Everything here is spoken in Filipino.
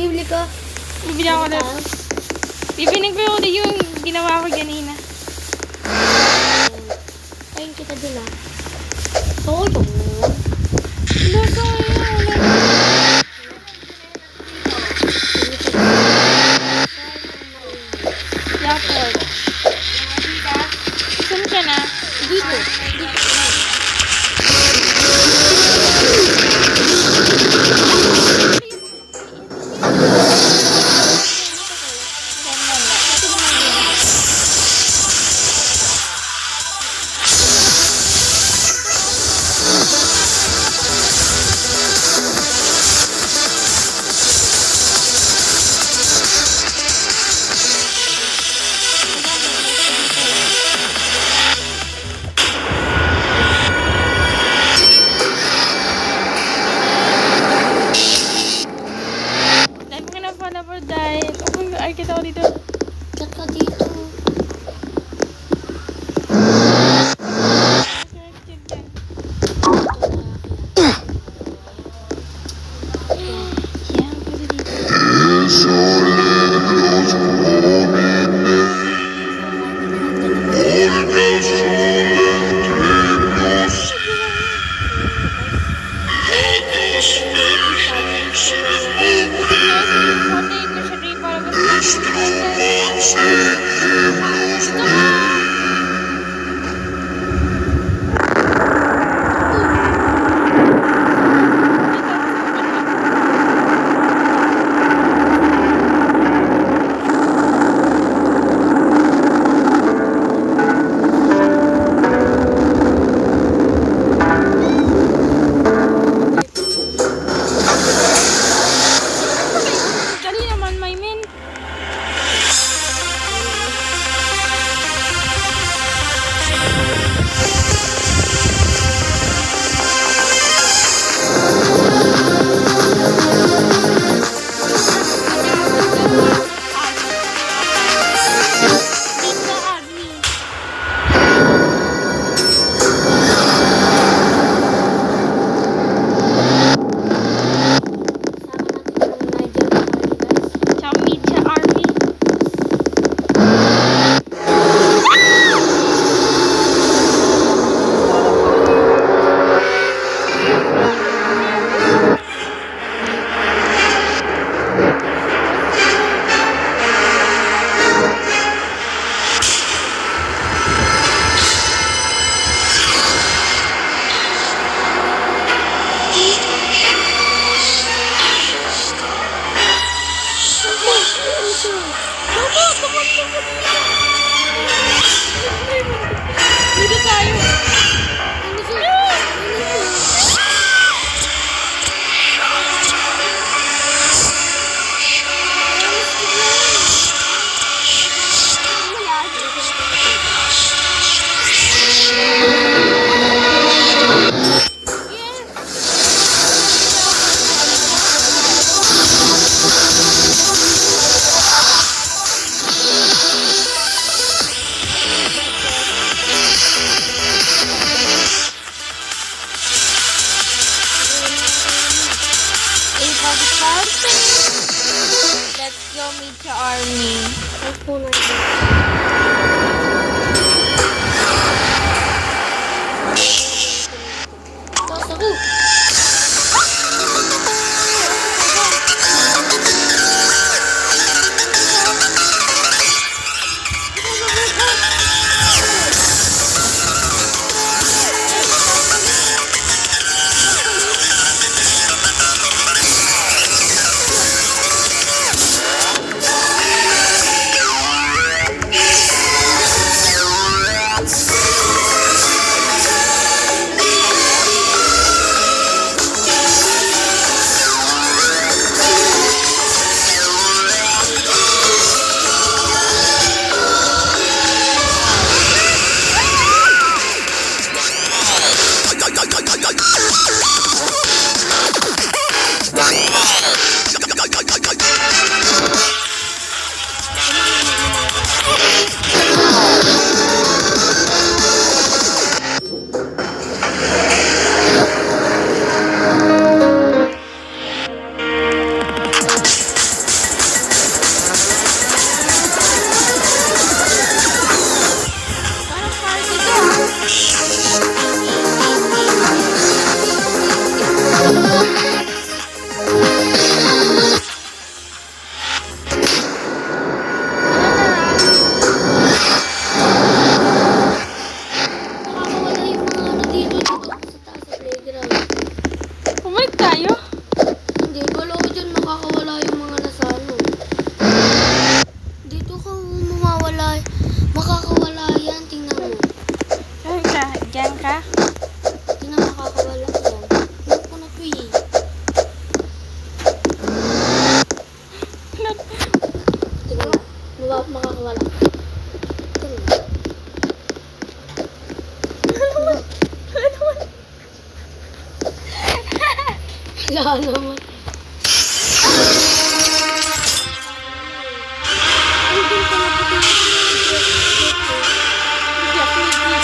Bibili ko. Bibili ako na. Bibinig ko yung ginawa ko ganina. Ayun kita dun ah. So, yun. Loso yun. Yakult. Saan ka na? Dito. Ay, kita ko dito. Tsaka dito. Yan, pwede dito. Dito tayo. Let's go meet your army. Let's go na Tapos ako. tayo? Hindi, wala ko dyan makakawala yung mga nasa ano. Dito ka mawawala. Makakawala yan, tingnan mo. Saan ka? Diyan ka? Tingnan makakawala yan. Ano ko na to eh. Tingnan mo, makakawala. Tingnan mo. Wala naman. Ay, din pala pati yung Jeff Nicky.